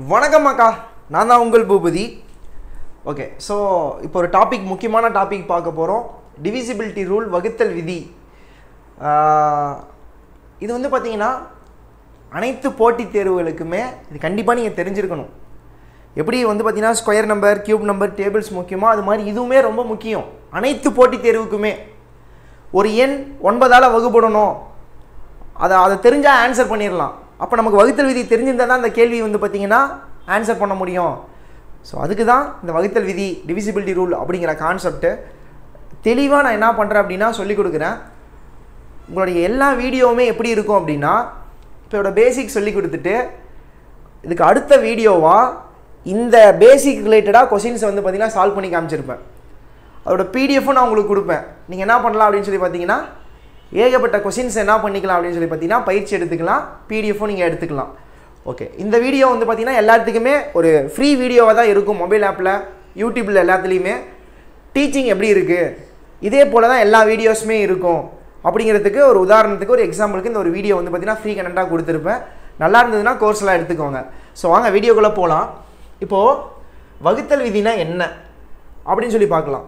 வணக்கம் அக்கா, நான் தான் உங்கள் பூபதி. ஓகே, ஸோ இப்போ ஒரு டாபிக், முக்கியமான டாபிக் பார்க்க போகிறோம். டிவிசிபிலிட்டி ரூல், வகுத்தல் விதி. இது வந்து பார்த்தீங்கன்னா அனைத்து போட்டித் தேர்வுகளுக்குமே இது கண்டிப்பாக நீங்கள் தெரிஞ்சிருக்கணும். எப்படி வந்து பார்த்தீங்கன்னா square number, cube number, tables முக்கியமாக, அது மாதிரி இதுவுமே ரொம்ப முக்கியம். அனைத்து போட்டித் தேர்வுக்குமே ஒரு எண் 9ஆல் வகுப்படணும், அதை தெரிஞ்சால் ஆன்சர் பண்ணிடலாம். அப்போ நமக்கு வகுத்தல் விதி தெரிஞ்சிருந்தால் தான் அந்த கேள்வி வந்து பார்த்திங்கன்னா ஆன்சர் பண்ண முடியும். ஸோ அதுக்கு தான் இந்த வகுத்தல் விதி, டிவிசிபிலிட்டி ரூல் அப்படிங்கிற கான்செப்ட்டு தெளிவாக நான் என்ன பண்ணுறேன் அப்படின்னா சொல்லிக் கொடுக்குறேன். உங்களுடைய எல்லா வீடியோவுமே எப்படி இருக்கும் அப்படின்னா, இப்போ இதோட பேசிக் சொல்லி கொடுத்துட்டு இதுக்கு அடுத்த வீடியோவாக இந்த பேசிக் ரிலேட்டடாக கொஸ்டின்ஸை வந்து பார்த்திங்கன்னா சால்வ் பண்ணி காமிச்சிருப்பேன். அதோட பிடிஎஃப்பும் நான் உங்களுக்கு கொடுப்பேன். நீங்கள் என்ன பண்ணலாம் அப்படின்னு சொல்லி பார்த்தீங்கன்னா, ஏகப்பட்ட கொஸ்டின்ஸ் என்ன பண்ணிக்கலாம் அப்படின்னு சொல்லி பார்த்தீங்கன்னா பயிற்சி எடுத்துக்கலாம், பிடிஎஃப்பும் நீங்கள் எடுத்துக்கலாம். ஓகே, இந்த வீடியோ வந்து பார்த்தீங்கன்னா எல்லாத்துக்குமே ஒரு ஃப்ரீ வீடியோவாக தான் இருக்கும். மொபைல் ஆப்பில், யூடியூப்பில் எல்லாத்துலேயுமே டீச்சிங் எப்படி இருக்குது இதே போல் தான் எல்லா வீடியோஸுமே இருக்கும். அப்படிங்கிறதுக்கு ஒரு உதாரணத்துக்கு, ஒரு எக்ஸாம்பிளுக்கு இந்த ஒரு வீடியோ வந்து பார்த்தீங்கன்னா ஃப்ரீ கண்டென்ட்டாக கொடுத்துருப்பேன். நல்லா இருந்ததுன்னா கோர்ஸ்லாம் எடுத்துக்கோங்க. ஸோ வாங்க வீடியோக்குள்ளே போகலாம். இப்போது வகுத்தல் விதினா என்ன அப்படின்னு சொல்லி பார்க்கலாம்.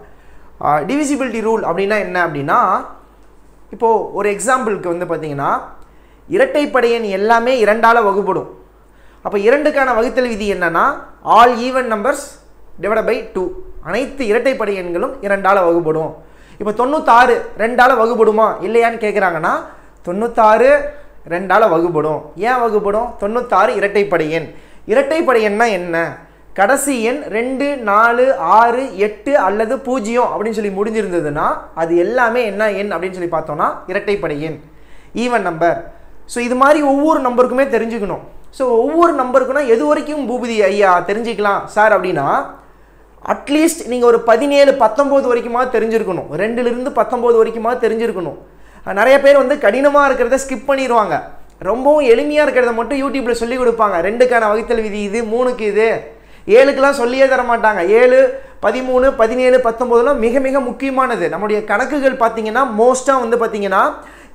டிவிசிபிலிட்டி ரூல் அப்படின்னா என்ன அப்படின்னா, இப்போது ஒரு எக்ஸாம்பிளுக்கு வந்து பார்த்தீங்கன்னா இரட்டைப்படை எண் எல்லாமே 2ஆல் வகுப்படும். அப்போ 2க்கான வகுத்தல் விதி என்னன்னா, all even numbers divide by 2. அனைத்து இரட்டைப்படை எண்களும் 2ஆல் வகுப்படும். இப்போ 96 2ஆல் வகுப்படுமா இல்லையான்னு கேட்குறாங்கன்னா, 96 2ஆல் வகுப்படும். ஏன் வகுப்படும்? 96 இரட்டைப்படை எண். இரட்டைப்படை எண்ணா என்ன? கடைசி எண் 2, 4, 6, 8 அல்லது 0 அப்படின்னு சொல்லி முடிஞ்சிருந்ததுன்னா அது எல்லாமே என்ன எண் அப்படின்னு சொல்லி பார்த்தோம்னா இரட்டைப்படை எண், ஈவன் நம்பர். ஸோ இது மாதிரி ஒவ்வொரு நம்பருக்குமே தெரிஞ்சுக்கணும். ஸோ ஒவ்வொரு நம்பருக்குன்னா எது வரைக்கும் பூபதி ஐயா தெரிஞ்சிக்கலாம் சார் அப்படின்னா, அட்லீஸ்ட் நீங்கள் ஒரு 17, 19 வரைக்குமா தெரிஞ்சிருக்கணும். 2லிருந்து 19 வரைக்குமா தெரிஞ்சிருக்கணும். நிறைய பேர் வந்து கடினமாக இருக்கிறத ஸ்கிப் பண்ணிடுவாங்க. ரொம்பவும் எளிமையாக இருக்கிறத மட்டும் யூடியூப்பில் சொல்லி கொடுப்பாங்க. 2க்கான வகுத்தல் விதி இது, 3க்கு இது, 7க்குலாம் சொல்லியே தர மாட்டாங்க. 7, 13, 17, 19லாம் மிக மிக முக்கியமானது. நம்முடைய கணக்குகள் பார்த்தீங்கன்னா மோஸ்ட்டாக வந்து பார்த்தீங்கன்னா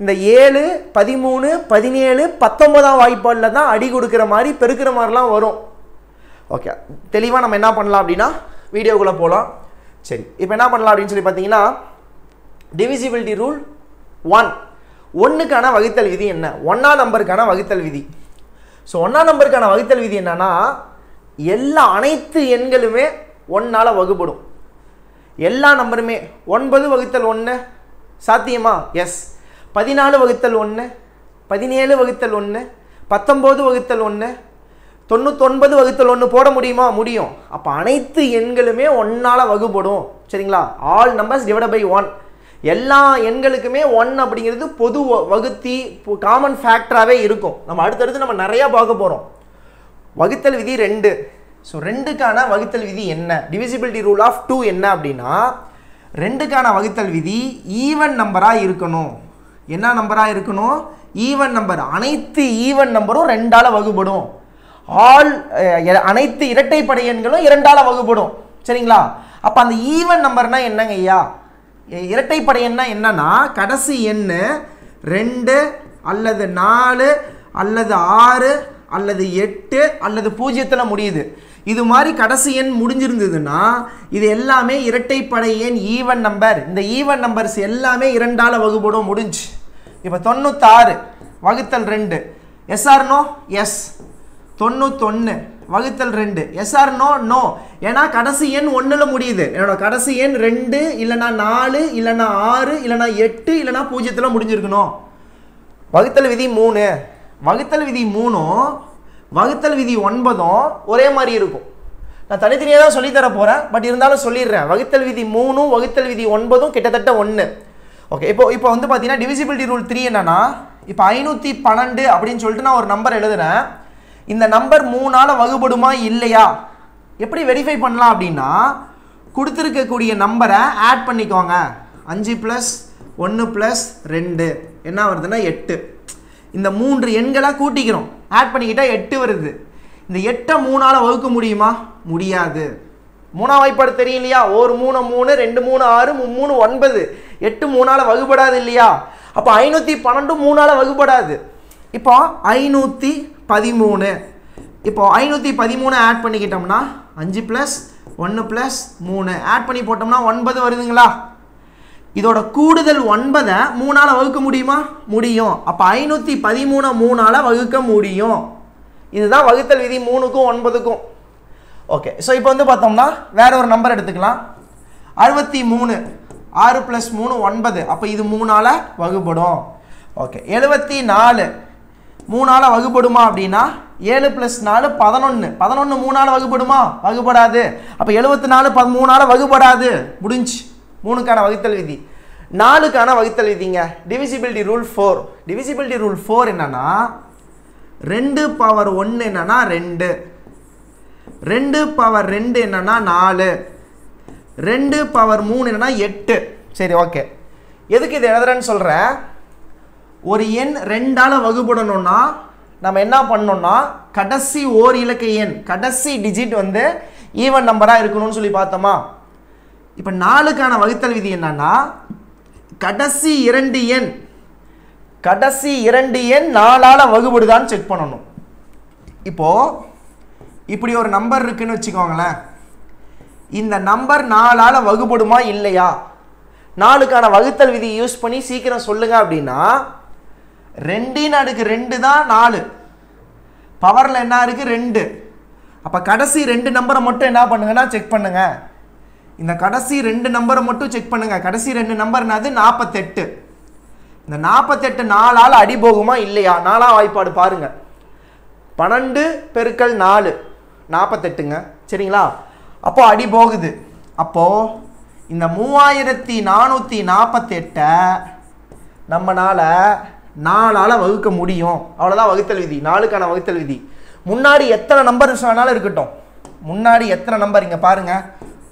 இந்த 7, 13, 17, 19ஆம் வாய்ப்பாடில் தான் அடி கொடுக்குற மாதிரி, பெருக்கிற மாதிரிலாம் வரும். ஓகே, தெளிவாக நம்ம என்ன பண்ணலாம் அப்படின்னா வீடியோக்குள்ளே போகலாம். சரி, இப்போ என்ன பண்ணலாம் அப்படின்னு சொல்லி பார்த்தீங்கன்னா, டிவிசிபிலிட்டி ரூல் 1க்கான வகுத்தல் விதி என்ன? 1ஆம் நம்பருக்கான வகுத்தல் விதி. ஸோ 1ஆம் நம்பருக்கான வகுத்தல் விதி என்னன்னா, அனைத்து எண்களுமே 1ஆல் வகுப்படும். எல்லா நம்பருமே 9 வகுத்தல் 1 சாத்தியமா? எஸ். 14 வகுத்தல் 1, 17 வகுத்தல் 1, 19 வகுத்தல் 1, 99 வகுத்தல் 1 போட முடியுமா? முடியும். அப்போ அனைத்து எண்களுமே 1ஆல் வகுப்படும். சரிங்களா? All numbers divide by 1. எல்லா எண்களுக்குமே 1 அப்படிங்கிறது பொது வகுத்தி, காமன் ஃபேக்டராகவே இருக்கும். நம்ம அடுத்தடுத்து நம்ம நிறையா பார்க்க போகிறோம். வகுத்தல் விதி 2. ஸோ 2க்கான வகுத்தல் விதி என்ன? டிவிசிபிலிட்டி ரூல் ஆஃப் 2 என்ன அப்படின்னா, 2க்கான வகுத்தல் விதி ஈவன் நம்பராக இருக்கணும். என்ன நம்பராக இருக்கணும்? Even number. அனைத்து ஈவன் நம்பரும் 2ஆல் வகுப்படும். அனைத்து இரட்டைப்படை எண்களும் 2ஆல் வகுப்படும். சரிங்களா? அப்போ அந்த ஈவன் நம்பர்னா என்னங்க ஐயா? இரட்டைப்படை எண்ணா என்னன்னா, கடைசி எண் 2 அல்லது 4 அல்லது 6 அல்லது 8 அல்லது 0ல் முடியுது. இது மாதிரி கடைசி எண் முடிஞ்சிருந்ததுன்னா இது எல்லாமே இரட்டைப்படை எண், ஈவன் நம்பர். இந்த ஈவன் நம்பர்ஸ் எல்லாமே 2ஆல் வகுப்படும். முடிஞ்சு. இப்போ 96 வகுத்தல் 2 எஸ்ஆர் நோ? எஸ். 91 வகுத்தல் 2 எஸ்ஆர் நோ? நோ. ஏன்னா கடைசி எண் 1ல் முடியுது. என்னோட கடைசி எண் 2 இல்லைனா 4 இல்லைனா 6 இல்லைனா 8 இல்லைனா 0ல் முடிஞ்சிருக்கணும். வகுத்தல் விதி 3. வகுத்தல் விதி 3ம் வகுத்தல் விதி 9ம் ஒரே மாதிரி இருக்கும். நான் தனித்தனியாக தான் சொல்லித்தர போகிறேன், பட் இருந்தாலும் சொல்லிடுறேன். வகுத்தல் விதி 3ம் வகுத்தல் விதி 9ம் கிட்டத்தட்ட 1. ஓகே, இப்போ வந்து பார்த்தீங்கன்னா டிவிசிபிலிட்டி ரூல் 3 என்னன்னா, இப்போ 512 அப்படின்னு சொல்லிட்டு நான் ஒரு நம்பர் எழுதுறேன். இந்த நம்பர் 3ஆல் வகுப்படுமா இல்லையா எப்படி வெரிஃபை பண்ணலாம் அப்படின்னா, கொடுத்துருக்கக்கூடிய நம்பரை ஆட் பண்ணிக்கோங்க. 5 + 1 + 2 என்ன வருதுன்னா 8. இந்த 3 எண்களை கூட்டிக்கிறோம், ஆட் பண்ணிக்கிட்டால் 8 வருது. இந்த 8ஐ 3ஆல் வகுக்க முடியுமா? முடியாது. 3ஆம் வாய்ப்பாடு தெரியும் இல்லையா? 1 3 3, 2 3 6, 3 9, 8 3ஆல் வகுப்படாது இல்லையா? அப்போ 512 3ஆல் வகுப்படாது. இப்போ 513 இப்போ 513 ஆட் பண்ணிக்கிட்டோம்னா 5 + 1 + 3 ஆட் பண்ணி போட்டோம்னா 9 வருதுங்களா? இதோட கூடுதல் 9 3ஆல வகுக்க முடியுமா? முடியும். அப்போ 513 3ஆல வகுக்க முடியும். இதுதான் வகுத்தல் விதி 3க்கும் 9க்கும். ஓகே, ஸோ இப்போ வந்து பார்த்தோம்னா வேற ஒரு நம்பர் எடுத்துக்கலாம். 63 6 + 3 9. அப்போ இது 3ஆல வகுப்படும். ஓகே, 74 3ஆல வகுப்படுமா அப்படின்னா 7 + 4 11. 11 3ஆல வகுப்படுமா? வகுப்படாது. அப்போ 74 13ஆல வகுப்படாது. முடிஞ்சு 3க்கான வகுத்தல் விதி. 4க்கான வகுத்தல் விதிங்க. Divisibility rule 4. டிவிசிபிலிட்டி ரூல் 4 என்னன்னா 2/1 என்னன்னா 2, 2/2 என்னன்னா 4, 2/3 என்னன்னா 8. சரி, ஓகே. எதுக்கு இது எழுதுறேன்னு சொல்கிறேன். ஒரு எண் 2ஆல வகுப்படணும்னா நம்ம என்ன பண்ணோம்னா கடைசி ஓர் இலக்க எண், கடைசி டிஜிட் வந்து ஈவன் நம்பராக இருக்கணும்னு சொல்லி பார்த்தோமா? இப்போ 4க்கான வகுத்தல் விதி என்னன்னா கடைசி 2 எண் 4ஆல வகுப்படுதான்னு செக் பண்ணணும். இப்போ இப்படி ஒரு நம்பர் இருக்குன்னு வச்சுக்கோங்களேன். இந்த நம்பர் 4ஆல வகுப்படுமா இல்லையா? 4க்கான வகுத்தல் விதி யூஸ் பண்ணி சீக்கிரம் சொல்லுங்க அப்படின்னா 2/2 தான் 4. பவரில் என்ன இருக்கு? 2. அப்போ கடைசி 2 நம்பரை மட்டும் என்ன பண்ணுங்கன்னா செக் பண்ணுங்க. இந்த கடைசி 2 நம்பரை மட்டும் செக் பண்ணுங்க. கடைசி 2 நம்பர் என்னது? 48. இந்த 48 4ஆல அடி போகுமா இல்லையா? 4ஆம் வாய்ப்பாடு பாருங்க. 12 × 4 48ங்க. சரிங்களா? அப்போ அடி போகுது. அப்போ இந்த 3448 நம்மளால 4ஆல வகுக்க முடியும். அவ்வளோதான் வகுத்தல் விதி. 4க்கான வகுத்தல் விதி. முன்னாடி எத்தனை நம்பர் வேணாலும் இருக்கட்டும். முன்னாடி எத்தனை நம்பர் இங்கே பாருங்க.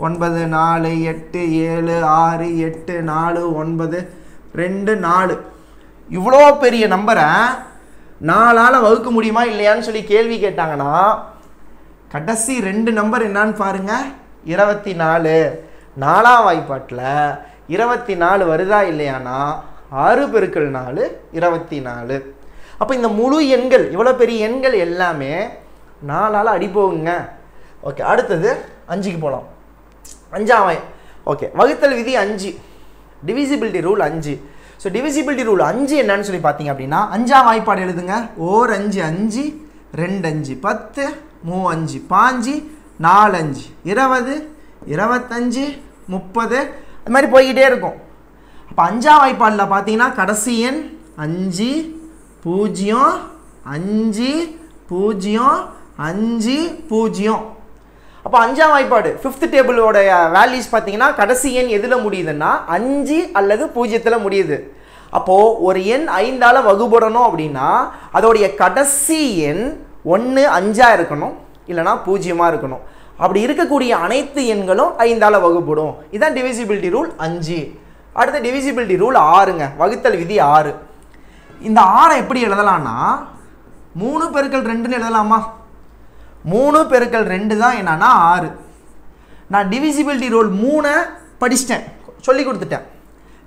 9 4 8 7 6 8 4 9 2 4. இவ்வளோ பெரிய நம்பரை 4ஆல வகுக்க முடியுமா இல்லையான்னு சொல்லி கேள்வி கேட்டாங்கன்னா கடைசி 2 நம்பர் என்னன்னு பாருங்க. 24. 4ஆம் வாய்ப்பாட்டில் 24 வருதா இல்லையானா 6 × 4 24. அப்போ இந்த முழு எண்கள், இவ்வளோ பெரிய எண்கள் எல்லாமே 4ஆல அடி போகுங்க. ஓகே, அடுத்தது 5க்கு போகலாம். 5ஆம் ஓகே, வகுத்தல் விதி 5. Divisibility rule 5. So divisibility rule 5 என்னன்னு சொல்லி பார்த்தீங்க அப்படின்னா 5ஆம் வாய்ப்பாடு எழுதுங்க. 1 5 5 2 5 10 3 5 5 4 5 20 25 30 அது மாதிரி போய்கிட்டே இருக்கும். அப்போ 5ஆம் வாய்ப்பாடில் பார்த்தீங்கன்னா கடைசி எண் 5 0 5 0 5 0. அப்போ 5ஆம் வாய்ப்பாடு 5th டேபிளோட வேல்யூஸ் பார்த்தீங்கன்னா கடைசி எண் எதில் முடியுதுன்னா 5 அல்லது 0ல் முடியுது. அப்போது ஒரு எண் 5ஆல வகுப்படணும் அப்படின்னா அதோடைய கடைசி எண் 1 5ஆ இருக்கணும், இல்லைனா 0ஆ இருக்கணும். அப்படி இருக்கக்கூடிய அனைத்து எண்களும் 5ஆல வகுப்படும். இதுதான் டிவிசிபிலிட்டி ரூல் 5. அடுத்த டிவிசிபிலிட்டி ரூல் 6ங்க. வகுத்தல் விதி 6. இந்த 6 எப்படி எழுதலாம்னா 3 × 2ன்னு எழுதலாமா? 3 × 2 தான் என்னன்னா 6. நான் டிவிசிபிலிட்டி ரூல் 3 படிச்சிட்டேன், சொல்லி கொடுத்துட்டேன்.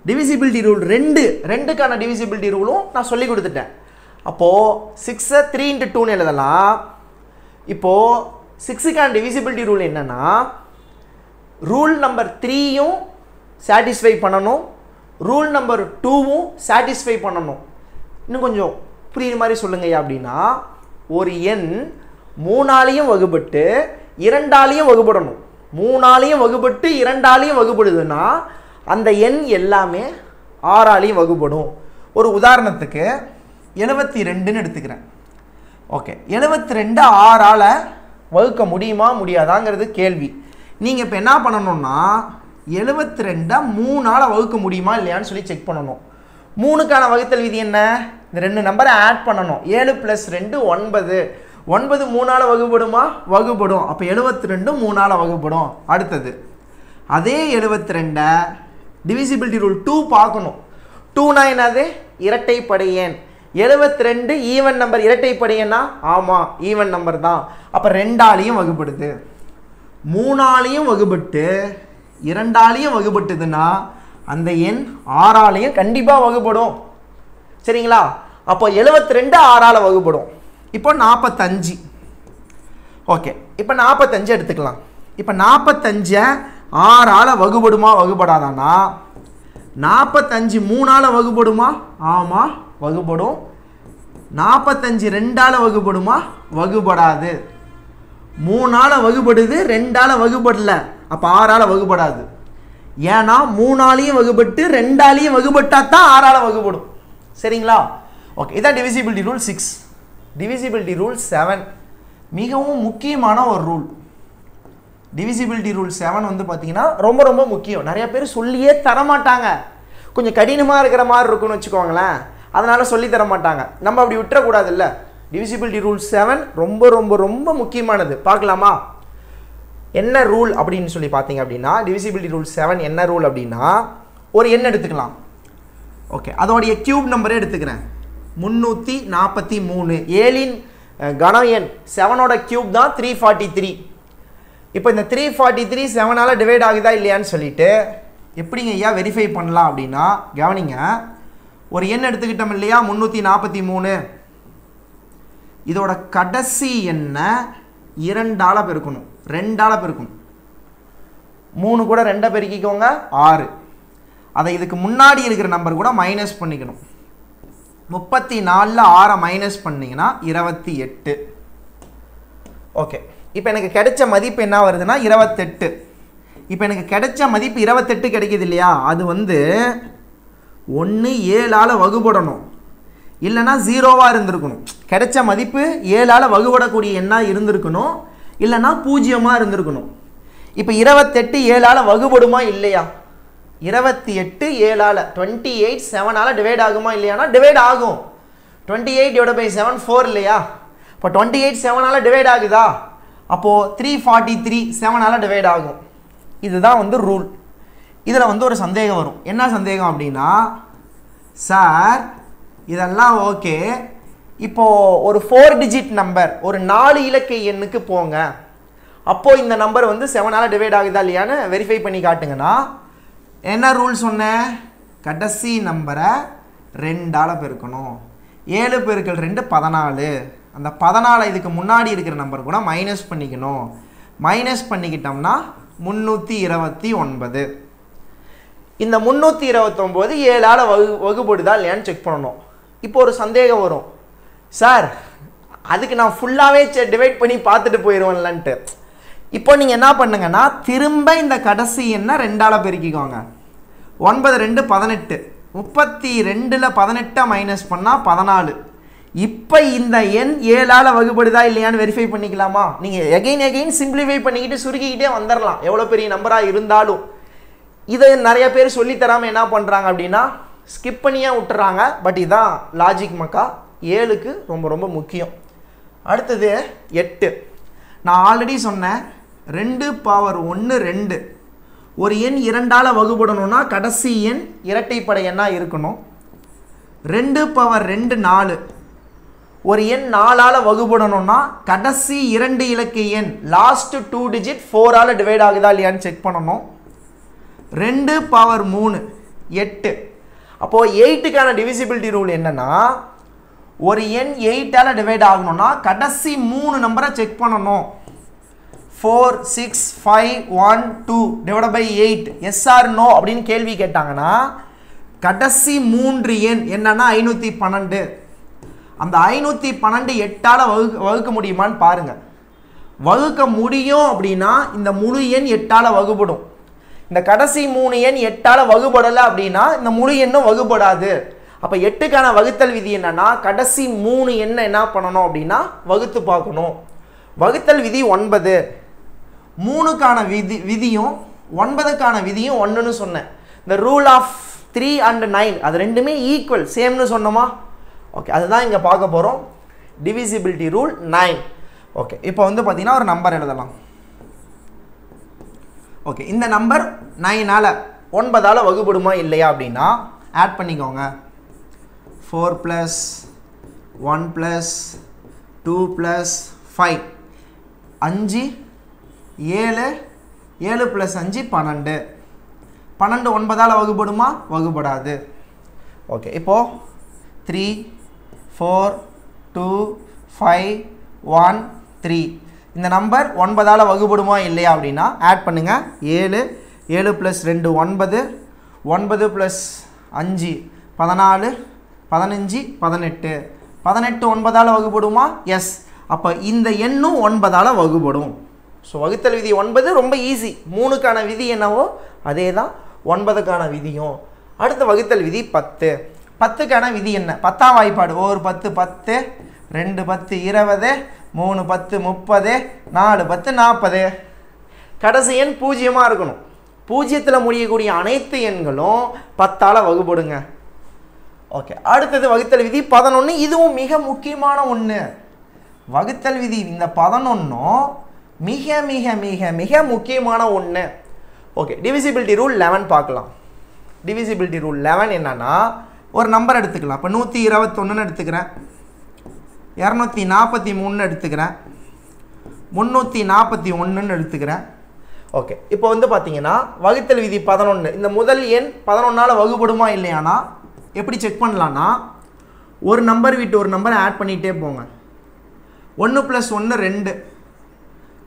டிவிசிபிலிட்டி ரூல் 2க்கான டிவிசிபிலிட்டி ரூலும் நான் சொல்லி கொடுத்துட்டேன். அப்போது 6 3 × 2ன்னு எழுதலாம். இப்போது 6க்கான டிவிசிபிலிட்டி ரூல் என்னன்னா ரூல் நம்பர் 3யும் சாட்டிஸ்ஃபை பண்ணணும், ரூல் நம்பர் 2வும் சாட்டிஸ்ஃபை பண்ணணும். இன்னும் கொஞ்சம் புரியுற மாதிரி சொல்லுங்கய்யா அப்படின்னா ஒரு எண் 3ஆலையும் வகுப்பட்டு 2ஆலையும் வகுப்படணும். 3ஆலையும் வகுப்பட்டு 2ஆலையும் வகுப்படுதுன்னா அந்த எண் எல்லாமே 6ஆலையும் வகுப்படும். ஒரு உதாரணத்துக்கு 72ன்னு எடுத்துக்கிறேன். ஓகே, 72 6ஆல வகுக்க முடியுமா முடியாதாங்கிறது கேள்வி. நீங்கள் இப்போ என்ன பண்ணணும்னா 72 3ஆல வகுக்க முடியுமா இல்லையான்னு சொல்லி செக் பண்ணணும். 3க்கான வகுத்தல் விதி என்ன? இந்த 2 நம்பரை ஆட் பண்ணணும். 7 + 2 9. 9 3ஆல வகுப்படுமா? வகுப்படும். அப்போ 72 3ஆல வகுப்படும். அடுத்தது அதே 72 டிவிசிபிலிட்டி ரூல் 2 பார்க்கணும். 2னா என்னது? இரட்டைப்படை எண். 72 ஈவன் நம்பர். இரட்டைப்படை எண்ணா? ஆமாம், ஈவன் நம்பர் தான். அப்போ 2ஆலையும் வகுப்படுது, 3ஆலையும் வகுப்பட்டு 2ஆலையும் வகுப்பட்டுதுன்னா அந்த எண் 6ஆலையும் கண்டிப்பாக வகுப்படும். சரிங்களா? அப்போ 72 6ஆல வகுப்படும். இப்போ 45. ஓகே, இப்போ 45 எடுத்துக்கலாம். இப்போ 45 6ஆல் வகுபடுமா வகுபடாதானா? 45 3ஆல் வகுபடுமா? ஆமாம் வகுபடும். 45 2ஆல் வகுபடுமா? வகுபடாது. 3ஆல் வகுபடுது, 2ஆல் வகுபடல, அப்போ 6ஆல் வகுபடாது. ஏன்னா 3ஆலையும் வகுபட்டு 2ஆலையும் வகுபட்டா தான் 6ஆல் வகுபடும். சரிங்களா? ஓகே, இதான் டிவிசிபிலிட்டி ரூல் 6. டிவிசிபிலிட்டி ரூல் 7 மிகவும் முக்கியமான ஒரு ரூல். டிவிசிபிலிட்டி ரூல் 7 வந்து பார்த்தீங்கன்னா ரொம்ப ரொம்ப முக்கியம். நிறைய பேர் சொல்லியே தரமாட்டாங்க. கொஞ்சம் கடினமாக இருக்கிற மாதிரி இருக்குன்னு வச்சுக்கோங்களேன், அதனால சொல்லி தர மாட்டாங்க. நம்ம அப்படி விட்டுறக்கூடாது. இல்லை, டிவிசிபிலிட்டி ரூல் 7 ரொம்ப ரொம்ப ரொம்ப முக்கியமானது. பார்க்கலாமா என்ன ரூல் அப்படின்னு சொல்லி பார்த்தீங்க அப்படின்னா, டிவிசிபிலிட்டி ரூல் 7 என்ன ரூல் அப்படின்னா, ஒரு எண் எடுத்துக்கலாம். ஓகே, அதோடைய கியூப் நம்பரே எடுத்துக்கிறேன் 343. 7இன் கன எண் 7ஓட கியூப் தான் 343. இப்போ இந்த 343 7ஆல் டிவைட் ஆகுதா இல்லையான்னு சொல்லிட்டு எப்படிங்க ஐயா வெரிஃபை பண்ணலாம் அப்படின்னா, கவனிங்க. ஒரு எண் எடுத்துக்கிட்டோம் இல்லையா 343. இதோட கடைசி எண்ணை 2ஆல் பெருக்கணும், 2ஆல் பெருக்கணும். 3 கூட 2 பெருக்கிக்கோங்க 6. அதை இதுக்கு முன்னாடி இருக்கிற நம்பர் கூட மைனஸ் பண்ணிக்கணும். 34ல் 6 மைனஸ் பண்ணிங்கன்னா 28. ஓகே, இப்போ எனக்கு கிடைச்ச மதிப்பு என்ன வருதுன்னா 28. இப்போ எனக்கு கிடைச்ச மதிப்பு 28 கிடைக்கிது இல்லையா, அது வந்து 1 7ஆல் வகுபடணும், இல்லைனா 0வாக இருந்திருக்கணும். கிடைச்ச மதிப்பு 7ஆல் வகுபடக்கூடிய எண்ணாக இருந்திருக்கணும், இல்லைனா 0மாக இருந்திருக்கணும். இப்போ 28 7ஆல் வகுபடுமா இல்லையா? 28 7ஆல் 28 7ஆல் டிவைட் ஆகுமா இல்லையானா டிவைட் ஆகும். 28 டிவைட் பை 7 4 இல்லையா? இப்போ 28 7ஆல் டிவைட் ஆகுதா? அப்போது 343 7ஆல் டிவைட் ஆகும். இதுதான் வந்து ரூல். இதில் வந்து ஒரு சந்தேகம் வரும். என்ன சந்தேகம் அப்படின்னா, சார் இதெல்லாம் ஓகே, இப்போது ஒரு 4 டிஜிட் நம்பர், ஒரு 4 இலக்க எண்ணுக்கு போங்க, அப்போது இந்த நம்பர் வந்து 7ஆல் டிவைட் ஆகுதா இல்லையான்னு வெரிஃபை பண்ணி காட்டுங்கன்னா, என்ன ரூல் சொன்னேன்? கடைசி நம்பரை 2ஆல் பெருக்கணும். 7 பெருக்கல் 2 14. அந்த 14 இதுக்கு முன்னாடி இருக்கிற நம்பர் கூட மைனஸ் பண்ணிக்கணும். மைனஸ் பண்ணிக்கிட்டோம்னா 329. இந்த 329 7ஆல் வகுபடுதா இல்லையான்னு செக் பண்ணணும். இப்போ ஒரு சந்தேகம் வரும், சார் அதுக்கு நான் ஃபுல்லாகவே டிவைட் பண்ணி பார்த்துட்டு போயிடுவேன்லன்ட்டு. இப்போ நீங்கள் என்ன பண்ணுங்கன்னா, திரும்ப இந்த கடைசி எண்ணை 2ஆல் பெருக்கிக்கோங்க. 9 2 18. 32ல் 18 மைனஸ் பண்ணால் 14. இப்போ இந்த எண் 7ஆல் வகுபடுதா இல்லையான்னு வெரிஃபை பண்ணிக்கலாமா? நீங்கள் எகைன் சிம்பிளிஃபை பண்ணிக்கிட்டு சுருக்கிக்கிட்டே வந்துடலாம், எவ்வளோ பெரிய நம்பராக இருந்தாலும். இதை நிறைய பேர் சொல்லித்தராமல் என்ன பண்ணுறாங்க அப்படின்னா ஸ்கிப் பண்ணியே விட்டுறாங்க. பட் இதுதான் லாஜிக் மக்கா. 7க்கு ரொம்ப ரொம்ப முக்கியம். அடுத்தது 8. நான் ஆல்ரெடி சொன்னேன் 2 பவர் 1 2. ஒரு எண் 2ஆல் வகுபடணும்னா கடைசி எண் இரட்டைப்படை எண்ணாக இருக்கணும். 2 பவர் 2 4. ஒரு எண் 4ஆல் வகுபடணும்னா கடைசி 2 இலக்க எண் லாஸ்ட் 2 டிஜிட் 4ஆல் டிவைட் ஆகுதா இல்லையான்னு செக் பண்ணணும். 2 பவர் 3 8. அப்போது 8க்கான டிவிசிபிலிட்டி ரூல் என்னன்னா, ஒரு எண் 8ஆல் டிவைட் ஆகணும்னா கடைசி 3 நம்பரை செக் பண்ணணும். 4 6 5 1 2 divide by 8 yes or no அப்படின்னு கேள்வி கேட்டாங்கன்னா கடைசி 3 எண் என்னன்னா 512. அந்த 512 8ஆல் வகுக்க முடியுமான்னு பாருங்க. வகுக்க முடியும் அப்படின்னா இந்த முழு எண் 8ஆல் வகுபடும். இந்த கடைசி 3 எண் 8ஆல் வகுபடலை அப்படின்னா இந்த முழு எண்ணும் வகுபடாது. அப்போ 8க்கான வகுத்தல் விதி என்னன்னா, கடைசி 3 எண்ணை என்ன பண்ணணும் அப்படின்னா வகுத்து பார்க்கணும். வகுத்தல் விதி 9. 3க்கான விதியும் 9க்கான விதியும் 1ன்னு சொன்னேன். இந்த ரூல் ஆஃப் 3 and 9 அது ரெண்டுமே ஈக்குவல் சேம்னு சொன்னோமா? ஓகே, அதுதான் இங்கே பார்க்க போகிறோம். Divisibility rule 9. ஓகே, இப்போ வந்து பார்த்தீங்கன்னா ஒரு நம்பர் எழுதலாம். ஓகே, இந்த நம்பர் 9ஆல் 9ஆல் வகுபடுமா இல்லையா அப்படின்னா ஆட் பண்ணிக்கோங்க. 4 + 1 + 2 + 5 5 7 7 + 5 12. 12 9ஆல் வகுபடுமா? வகுபடாது. ஓகே, இப்போது 3 4 2 5 1 3 இந்த நம்பர் 9ஆல் வகுபடுமா இல்லையா அப்படின்னா ஆட் பண்ணுங்கள். 7 7 + 2 9 9 + 5 14 15 18 18 9ஆல் வகுபடுமா? எஸ். அப்போ இந்த எண்ணும் 9ஆல் வகுபடும். ஸோ வகுத்தல் விதி 9 ரொம்ப ஈஸி. 3க்கான விதி என்னவோ அதே தான் 9க்கான விதியும். அடுத்த வகுத்தல் விதி 10. 10க்கான விதி என்ன? 10ஆம் வாய்ப்பாடு. 1 10 10 2 10 20 3 10 30 4 10 40. கடைசி எண் 0மாக இருக்கணும். 0ல் முடியக்கூடிய அனைத்து எண்களும் 10ஆல் வகுபடுங்க. ஓகே, அடுத்தது வகுத்தல் விதி 11. இதுவும் மிக முக்கியமான ஒன்று. வகுத்தல் விதி இந்த 11 மிக மிக மிக மிக முக்கியமான ஒன்று. ஓகே, டிவிசிபிலிட்டி ரூல் 11 பார்க்கலாம். டிவிசிபிலிட்டி ரூல் 11 என்னன்னா, ஒரு நம்பர் எடுத்துக்கலாம். இப்போ 121 எடுத்துக்கிறேன், 243 எடுத்துக்கிறேன், 341 எடுத்துக்கிறேன். ஓகே, இப்போ வந்து பார்த்தீங்கன்னா வகுத்தல் விதி 11 இந்த முதல் எண் 11ஆல் வகுபடுமா இல்லையானா எப்படி செக் பண்ணலான்னா, ஒரு நம்பர் விட்டு ஒரு நம்பரை ஆட் பண்ணிகிட்டே போங்க. 1 + 1 2.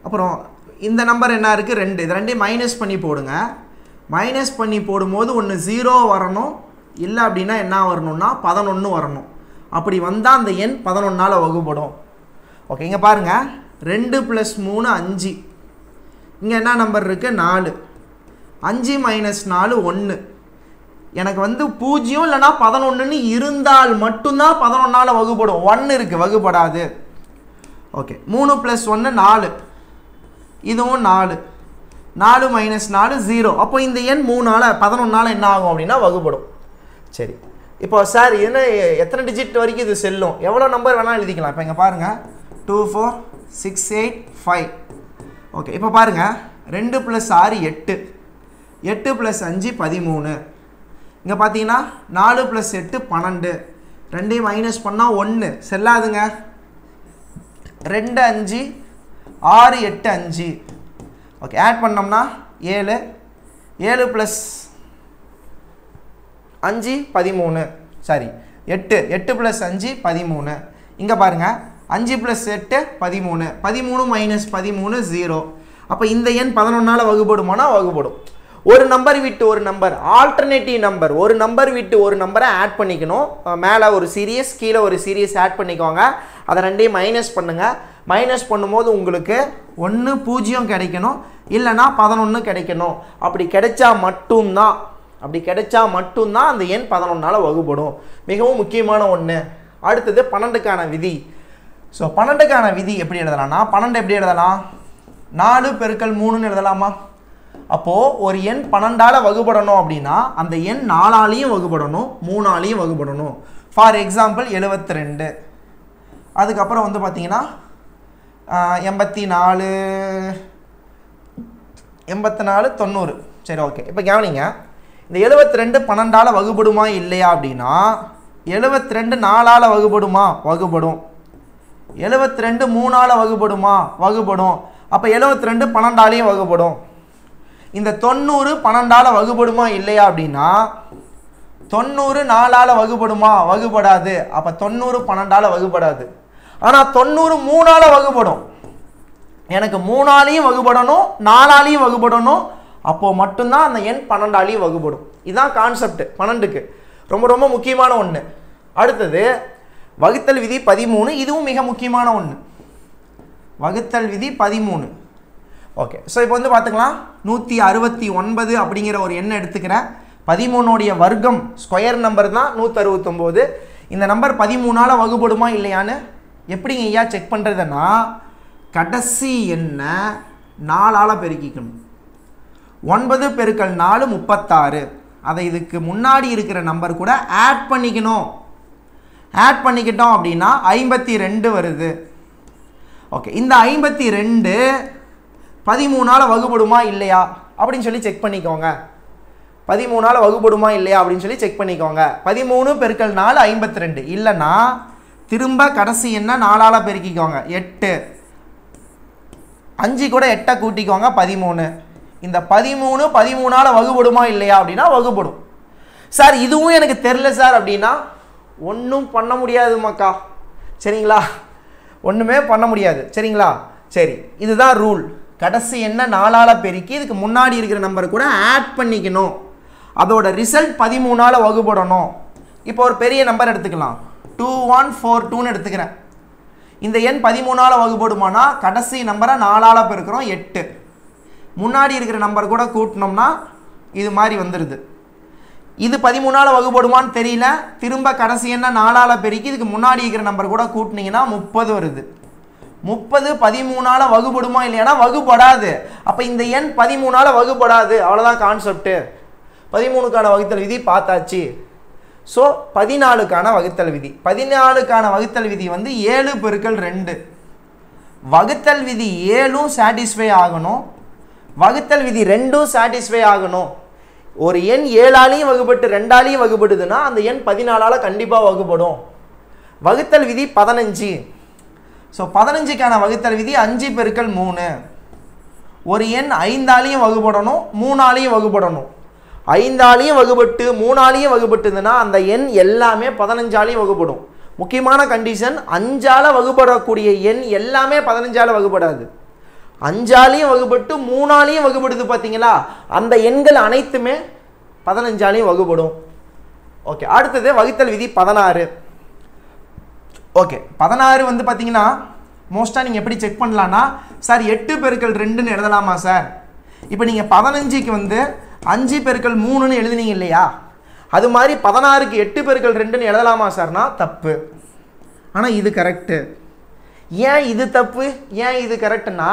அப்புறம் இந்த நம்பர் என்ன இருக்குது? 2. இது ரெண்டையும் மைனஸ் பண்ணி போடுங்க. மைனஸ் பண்ணி போடும்போது ஒன்று 0 வரணும், இல்லை அப்படின்னா என்ன வரணும்னா 11 வரணும். அப்படி வந்தால் அந்த எண் 11ஆல் வகுபடும். ஓகே, இங்கே பாருங்கள், 2 + 3 5. இங்கே என்ன நம்பர் இருக்குது? 4. 5 - 4 1. எனக்கு வந்து 0 இல்லைனா 11ன்னு இருந்தால் மட்டும்தான் 11ஆல் வகுபடும். 1 இருக்குது, வகுபடாது. ஓகே, 3 + 1 4. இதுவும் 4. 4 - 4 0. அப்போ இந்த எண் 3ஆல் 11ஆல் என்ன ஆகும் அப்படின்னா வகுபடும். சரி, இப்போ சார் என்ன எத்தனை டிஜிட் வரைக்கும் இது செல்லும்? எவ்வளோ நம்பர் வேணால் எழுதிக்கலாம். இப்போ இங்கே பாருங்கள், 2 4 6 8 5. ஓகே, இப்போ பாருங்கள், 2 + 6 8. 8 + 5 13. இங்கே பார்த்தீங்கன்னா 4 + 8 12. ரெண்டையும் மைனஸ் பண்ணால் 1 செல்லாதுங்க. 2 5 6 8 5. ஓகே, ஆட் பண்ணோம்னா 7 7 + 5 13. சாரி 8 8 + 5 13. இங்கே பாருங்கள், 5 + 8 13. 13 - 13 0. அப்போ இந்த எண் 11ஆல் வகுபடுமானா வகுபடும். ஒரு நம்பர் விட்டு ஒரு நம்பர், ஆல்டர்னேட்டிவ் நம்பர், ஒரு நம்பர் விட்டு ஒரு நம்பரை ஆட் பண்ணிக்கணும். மேலே ஒரு சீரியஸ், கீழே ஒரு சீரியஸ் ஆட் பண்ணிக்கோங்க. அதை ரெண்டையும் மைனஸ் பண்ணுங்கள். மைனஸ் பண்ணும்போது உங்களுக்கு 1 0 கிடைக்கணும், இல்லைனா 11 கிடைக்கணும். அப்படி கிடைச்சா மட்டும்தான் அந்த எண் 11ஆல் வகுபடும். மிகவும் முக்கியமான ஒன்று. அடுத்தது 12க்கான விதி. ஸோ 12க்கான விதி எப்படி எழுதலாம்னா, 12 எப்படி எழுதலாம்? 4 × 3ன்னு எழுதலாமா? அப்போது ஒரு எண் 12ஆல் வகுபடணும் அப்படின்னா அந்த எண் 4ஆலையும் வகுபடணும், 3ஆலையும் வகுபடணும். For example 72. அதுக்கப்புறம் வந்து பார்த்தீங்கன்னா 84 84 90. சரி, ஓகே. இப்போ கவனிங்க, இந்த 72 12ஆல் வகுபடுமா இல்லையா அப்படின்னா, 72 4ஆல் வகுபடுமா? வகுபடும். 72 3ஆல் வகுபடுமா? வகுபடும். அப்போ 72 12ஆலையும் வகுபடும். இந்த 90 12ஆல் வகுபடுமா இல்லையா அப்படின்னா, 90 4ஆல் வகுபடுமா? வகுபடாது. அப்போ 90 12ஆல் வகுபடாது. ஆனால் 90 3ஆல் வகுபடும். எனக்கு 3ஆலையும் வகுபடணும், 4ஆலையும் வகுபடணும். அப்போது மட்டும்தான் அந்த எண் 12ஆலையும் வகுபடும். இதுதான் கான்செப்ட் 12க்கு. ரொம்ப ரொம்ப முக்கியமான ஒன்று. அடுத்தது வகுத்தல் விதி 13. இதுவும் மிக முக்கியமான ஒன்று. வகுத்தல் விதி 13. ஓகே, ஸோ இப்போ வந்து பார்த்துக்கலாம், 169 அப்படிங்கிற ஒரு எண்ணை எடுத்துக்கிறேன். 13உடைய வர்க்கம் ஸ்கொயர் நம்பர் தான் 169. இந்த நம்பர் 13ஆல் வகுபடுமா இல்லையான்னு எப்படிங்க ஐயா செக் பண்ணுறதுன்னா, கடைசி எண்ணை 4ஆல் பெருக்கிக்கணும். 9 × 4 36. அதை இதுக்கு முன்னாடி இருக்கிற நம்பர் கூட ஆட் பண்ணிக்கணும். ஆட் பண்ணிக்கிட்டோம் அப்படின்னா 52 வருது. ஓகே, இந்த 52 13ஆல் வகுபடுமா இல்லையா அப்படின்னு சொல்லி செக் பண்ணிக்கோங்க. 13ஆல் வகுபடுமா இல்லையா அப்படின்னு சொல்லி செக் பண்ணிக்கோங்க. 13 × 4 52. இல்லைன்னா திரும்ப கடைசி என்ன 4ஆல் பெருக்கிக்கோங்க. 8. 5 கூட 8 கூட்டிக்கோங்க 13. இந்த 13 13ஆல் வகுபடுமா இல்லையா அப்படின்னா வகுபடும். சார் இதுவும் எனக்கு தெரில சார் அப்படின்னா ஒன்றும் பண்ண முடியாது மக்கா. சரிங்களா, ஒன்றுமே பண்ண முடியாது. சரிங்களா, சரி, இதுதான் ரூல். கடைசி என்ன 4ஆல் பெருக்கி இதுக்கு முன்னாடி இருக்கிற நம்பர் கூட ஆட் பண்ணிக்கணும். அதோட ரிசல்ட் 13ஆல் வகுபடணும். இப்போ ஒரு பெரிய நம்பர் எடுத்துக்கலாம். 2142ன்னு எடுத்துக்கிறேன். இந்த எண் 13ஆல் வகுபடுமானா கடைசி நம்பரை 4ஆல் பெருக்கிறோம் 8. முன்னாடி இருக்கிற நம்பர் கூட கூட்டினோம்னா இது மாதிரி வந்துடுது. இது 13ஆல் வகுபடுமான்னு தெரியல. திரும்ப கடைசி என்ன 4ஆல் பெருக்கி இதுக்கு முன்னாடி இருக்கிற நம்பர் கூட கூட்டினீங்கன்னா 30 வருது. 30 13ஆல் வகுபடுமா இல்லையானா வகுபடாது. அப்போ இந்த எண் 13ஆல் வகுபடாது. அவ்வளோதான் கான்செப்ட். 13க்கான வகுத்தல் விதி பார்த்தாச்சு. ஸோ 14க்கான வகுத்தல் விதி. 14க்கான வகுத்தல் விதி வந்து 7 பெருக்கல் 2. வகுத்தல் விதி 7ம் சாட்டிஸ்ஃபை ஆகணும், வகுத்தல் விதி 2ம் சாட்டிஸ்ஃபை ஆகணும். ஒரு எண் 7ஆலையும் வகுப்பட்டு 2ஆலையும் வகுப்படுதுன்னா அந்த எண் 14ஆல் கண்டிப்பாக வகுப்படும். வகுத்தல் விதி 15. ஸோ 15க்கான வகுத்தல் விதி 5 பெருக்கல் 3. ஒரு எண் 5ஆலையும் வகுப்படணும், 3ஆலையும் வகுப்படணும். 5ஆலையும் வகுப்பட்டு 3ஆலையும் வகுப்பட்டுதுன்னா அந்த எண் எல்லாமே 15ஆலையும் வகுப்படும். முக்கியமான கண்டிஷன், 5ஆல் வகுப்படக்கூடிய எண் எல்லாமே 15ஆல் வகுப்படாது. 5ஆலையும் வகுப்பட்டு 3ஆலையும் வகுப்படுது பார்த்தீங்களா, அந்த எண்கள் அனைத்துமே 15ஆலையும் வகுப்படும். ஓகே, அடுத்தது வகுத்தல் விதி 16. ஓகே, 16 வந்து பார்த்தீங்கன்னா மோஸ்ட்டாக நீங்கள் எப்படி செக் பண்ணலான்னா, சார் 8 பெருக்கல் 2ன்னு எழுதலாமா சார்? இப்போ நீங்கள் 15க்கு வந்து 5 பெருக்கல் 3ன்னு எழுதுனீங்க இல்லையா, அது மாதிரி 16க்கு 8 பெருக்கல் 2ன்னு எழுதலாமா சார்னா தப்பு. ஆனால் இது கரெக்டு. ஏன் இது தப்பு, ஏன் இது கரெக்டுனா,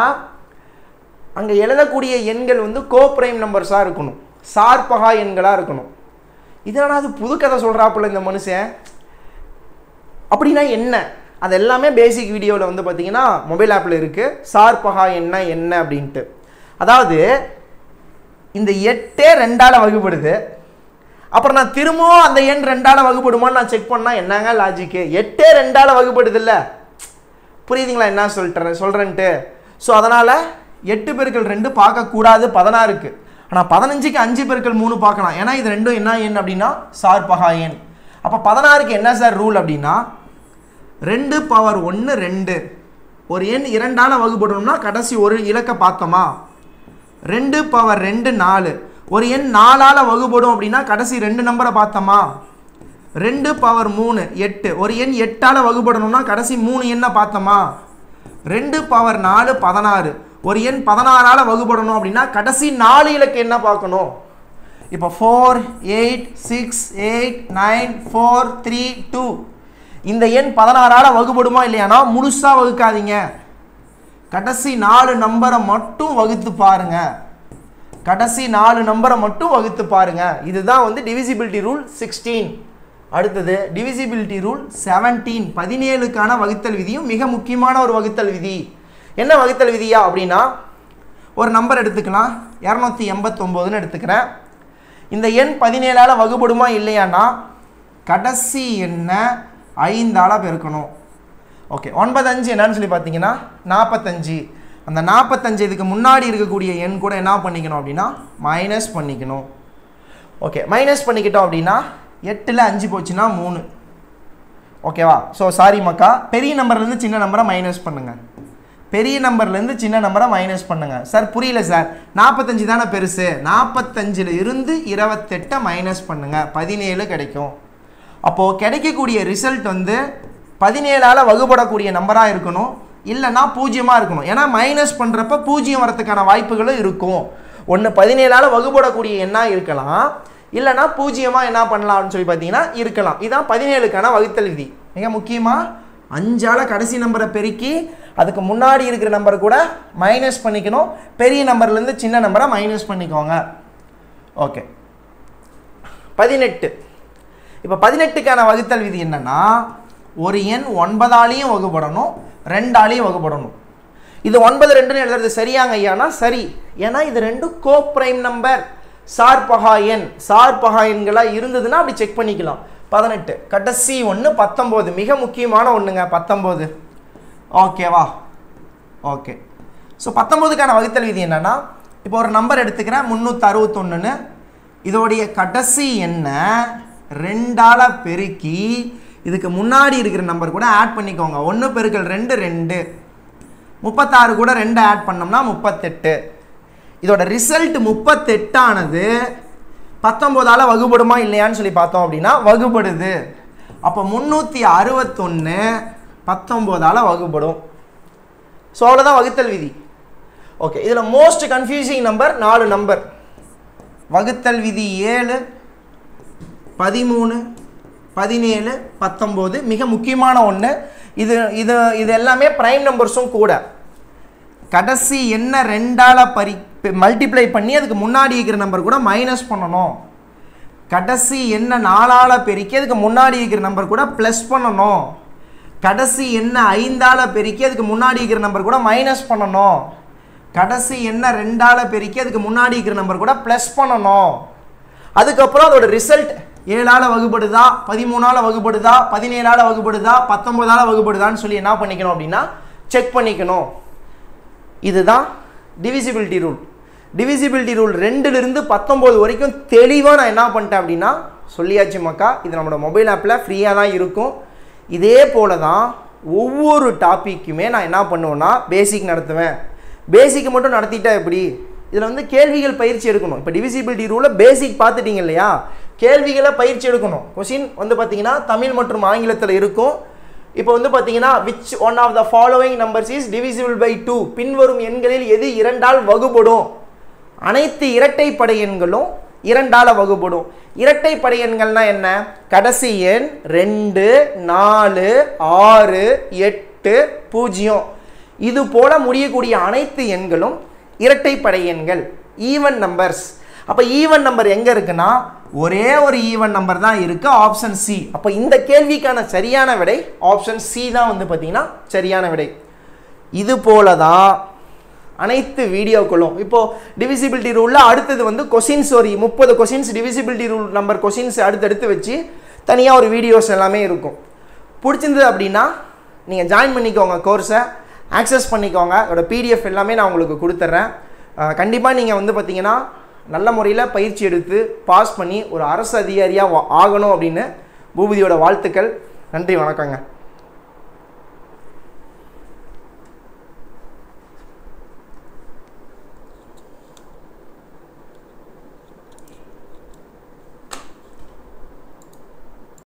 அங்கே எழுதக்கூடிய எண்கள் வந்து கோப்ரைம் நம்பர்ஸாக இருக்கணும், சார்பகா எண்களாக இருக்கணும். இதனால் அது புது கதை சொல்கிறாப்புல இந்த மனுஷன். அப்படின்னா என்ன, அது எல்லாமே பேசிக் வீடியோவில் வந்து பார்த்தீங்கன்னா மொபைல் ஆப்பில் இருக்குது. சார்பகா என்ன அப்படின்ட்டு. அதாவது இந்த 8 2ஆல் வகுப்படுது. அப்புறம் நான் திரும்பவும் அந்த எண் 2ஆல் வகுப்படுமான்னு நான் செக் பண்ணால் என்னங்க லாஜிக்கு? 8 2ஆல் வகுப்படுது இல்லை, புரியுதுங்களா என்ன சொல்கிறேன்ட்டு? ஸோ அதனால் 8 பெருக்கல் 2 பார்க்கக்கூடாது 16க்கு. ஆனால் 15க்கு 5 பெருக்கல் 3 பார்க்கலாம். ஏன்னா இது ரெண்டும் என்ன எண் அப்படின்னா சார்பகா எண். அப்போ 16க்கு என்ன சார் ரூல் அப்படின்னா, 2 பவர் 1 2. ஒரு எண் 2ஆல் வகுப்படணும்னா கடைசி ஒரு இலக்க பார்த்தோமா, 2 பவர் 2 4. ஒரு எண் 4ஆல் வகுப்படும் அப்படின்னா கடைசி 2 நம்பரை பார்த்தோமா, 2 பவர் 3 8. ஒரு எண் 8ஆல் வகுப்படணும்னா கடைசி 3 எண்ணை பார்த்தோமா, 2 பவர் 4 16. ஒரு எண் 16ஆல் வகுப்படணும் அப்படின்னா கடைசி 4 இலக்க என்ன பார்க்கணும். இப்போ 4 8 6 8 9 4 3 2. இந்த எண் 16ஆல் வகுப்படுமா இல்லையானா முழுசாக வகுக்காதீங்க, கடைசி 4 நம்பரை மட்டும் வகுத்து பாருங்க, கடைசி 4 நம்பரை மட்டும் வகுத்து பாருங்க. இதுதான் வந்து டிவிசிபிலிட்டி ரூல் 16. அடுத்தது டிவிசிபிலிட்டி ரூல் 17. 17க்கான வகுத்தல் விதியும் மிக முக்கியமான ஒரு வகுத்தல் விதி. என்ன வகுத்தல் விதியா அப்படின்னா, ஒரு நம்பர் எடுத்துக்கலாம், 289ன்னு எடுத்துக்கிறேன். இந்த எண் 17ஆல் வகுப்படுமா இல்லையானா கடைசி எண்ணை 5ஆல் பெருக்கணும். ஓகே, 9 5 என்னன்னு சொல்லி பார்த்தீங்கன்னா 45. அந்த 45 இதுக்கு முன்னாடி இருக்கக்கூடிய எண் கூட என்ன பண்ணிக்கணும் அப்படின்னா மைனஸ் பண்ணிக்கணும். ஓகே, மைனஸ் பண்ணிக்கிட்டோம் அப்படின்னா 8ல் 5 போச்சுன்னா 3. ஓகேவா? ஸோ சாரி மக்கா, பெரிய நம்பர்லேருந்து சின்ன நம்பரை மைனஸ் பண்ணுங்கள், பெரிய நம்பர்லேருந்து சின்ன நம்பரை மைனஸ் பண்ணுங்கள். சார் புரியல சார், 45 தானே பெருசு, 45ல் இருந்து 28 மைனஸ் பண்ணுங்கள், 17 கிடைக்கும். அப்போது கிடைக்கக்கூடிய ரிசல்ட் வந்து 17ஆல் வகுப்படக்கூடிய நம்பராக இருக்கணும், இல்லைன்னா 0 இருக்கணும். ஏன்னா மைனஸ் பண்ணுறப்ப 0 வரத்துக்கான வாய்ப்புகளும் இருக்கும். ஒன்று 17ஆல் வகுப்படக்கூடிய எண்ணாக இருக்கலாம், இல்லைனா 0 என்ன பண்ணலாம்னு சொல்லி பார்த்தீங்கன்னா இருக்கலாம். இதுதான் 17க்கான வகுத்தல் விதி. மிக முக்கியமாக 5ஆல் கடைசி நம்பரை பெருக்கி அதுக்கு முன்னாடி இருக்கிற நம்பர் கூட மைனஸ் பண்ணிக்கணும், பெரிய நம்பர்லேருந்து சின்ன நம்பரை மைனஸ் பண்ணிக்கோங்க. ஓகே, 18. இப்போ 18க்கான வகுத்தல் விதி என்னன்னா, ஒரு எண் 9ஆலையும் வகுப்படணும் 2ஆலையும் வகுப்படணும். இது 9 2ன்னு எழுதுறது சரியாங்க ஐயானா சரி, ஏன்னா இது ரெண்டும் கோப்ரைம் நம்பர், சார்பகா எண். சார்பகா எண்களாக இருந்ததுன்னா அப்படி செக் பண்ணிக்கலாம். 18 கடைசி 1 19, மிக முக்கியமான ஒன்றுங்க 19. ஓகேவா? ஓகே, ஸோ 19க்கான வகுத்தல் விதி என்னன்னா, இப்போ ஒரு நம்பர் எடுத்துக்கிறேன் 361ன்னு, இதோடைய கடைசி எண்ணை 2ஆல் பெருக்கி இதுக்கு முன்னாடி இருக்கிற நம்பர் கூட ஆட் பண்ணிக்கோங்க. 1 பெருக்கல் 2 2, 36 கூட 2 ஆட் பண்ணோம்னா 38. இதோட ரிசல்ட் 38 ஆனது 19ஆல வகுபடுமா இல்லையான்னு சொல்லி பார்த்தோம் அப்படின்னா வகுபடுது. அப்போ 361 19ஆல வகுபடும். ஸோ அவ்வளோதான் வகுத்தல் விதி. ஓகே, இதில் மோஸ்ட் கன்ஃபியூசிங் நம்பர் 4 நம்பர். வகுத்தல் விதி 7, 13, 17, 19 மிக முக்கியமான ஒன்று. இது இது இது எல்லாமே ப்ரைம் நம்பர்ஸும் கூட. கடைசி என்ன 2ஆல் மல்டிப்ளை பண்ணி அதுக்கு முன்னாடி இருக்கிற நம்பர் கூட மைனஸ் பண்ணணும். கடைசி என்ன 4ஆல் பெருக்கி அதுக்கு முன்னாடி இருக்கிற நம்பர் கூட ப்ளஸ் பண்ணணும். கடைசி என்ன 5ஆல் பெருக்கி அதுக்கு முன்னாடி இருக்கிற நம்பர் கூட மைனஸ் பண்ணணும். கடைசி என்ன 2ஆல் பெருக்கி அதுக்கு முன்னாடி இருக்கிற நம்பர் கூட ப்ளஸ் பண்ணணும். அதுக்கப்புறம் அதோட ரிசல்ட் 7ஆல் வகுபடுதா, 13ஆல் வகுபடுதா, 17ஆல் வகுபடுதா, 19ஆல் வகுபடுதான்னு சொல்லி என்ன பண்ணிக்கணும் அப்படின்னா செக் பண்ணிக்கணும். இதுதான் டிவிசிபிலிட்டி ரூல். டிவிசிபிலிட்டி ரூல் 2லிருந்து 19 வரைக்கும் தெளிவாக நான் என்ன பண்ணிட்டேன் அப்படின்னா சொல்லியாச்சு மக்கா. இது நம்மளோட மொபைல் ஆப்பில் ஃப்ரீயாக தான் இருக்கும். இதே போல தான் ஒவ்வொரு டாப்பிக்குமே நான் என்ன பண்ணுவேன்னா பேசிக் நடத்துவேன். பேசிக் மட்டும் நடத்திட்டா எப்படி? இதில் வந்து கேள்விகள் பயிற்சி எடுக்கணும். இப்போ டிவிசிபிலிட்டி ரூலில் பேசிக் பார்த்துட்டீங்க இல்லையா, கேள்விகளை பயிற்சி எடுக்கணும். கொஸ்டின் வந்து பார்த்தீங்கன்னா தமிழ் மற்றும் ஆங்கிலத்தில் இருக்கும். இப்போ வந்து பார்த்தீங்கன்னா which one of the following numbers is divisible by 2, பின்வரும் எண்களில் எது 2ஆல் வகுபடும்? அனைத்து இரட்டைப்படை எண்களும் 2ஆல் வகுபடும். இரட்டைப்படை எண்கள்னா என்ன? கடைசி எண் 2, 4, 6, 8, 0 இது போல முடியக்கூடிய அனைத்து எண்களும் இரட்டைப்படை எண்கள், ஈவன் நம்பர்ஸ். அப்போ ஈவன் நம்பர் எங்கே இருக்குன்னா ஒரே ஒரு ஈவன் நம்பர் தான் இருக்குது, ஆப்ஷன் சி. அப்போ இந்த கேள்விக்கான சரியான விடை ஆப்ஷன் சி தான் வந்து பார்த்தீங்கன்னா சரியான விடை. இது போல தான் அனைத்து வீடியோக்களும். இப்போது டிவிசிபிலிட்டி ரூலில் அடுத்தது வந்து கொஷின்ஸ் ஒரு 30 questions divisibility rule number questions அடுத்தடுத்து வச்சு தனியாக ஒரு வீடியோஸ் எல்லாமே இருக்கும். பிடிச்சிருந்தது அப்படின்னா நீங்கள் ஜாயின் பண்ணிக்கோங்க, கோர்ஸை ஆக்சஸ் பண்ணிக்கோங்க. அதோட பிடிஎஃப் எல்லாமே நான் உங்களுக்கு கொடுத்துட்றேன். கண்டிப்பாக நீங்கள் வந்து பார்த்தீங்கன்னா நல்ல முறையில் பயிற்சி எடுத்து பாஸ் பண்ணி ஒரு அரசு அதிகாரியாக ஆகணும் அப்படின்னு பூபதியோட வாழ்த்துக்கள். நன்றி, வணக்கங்க.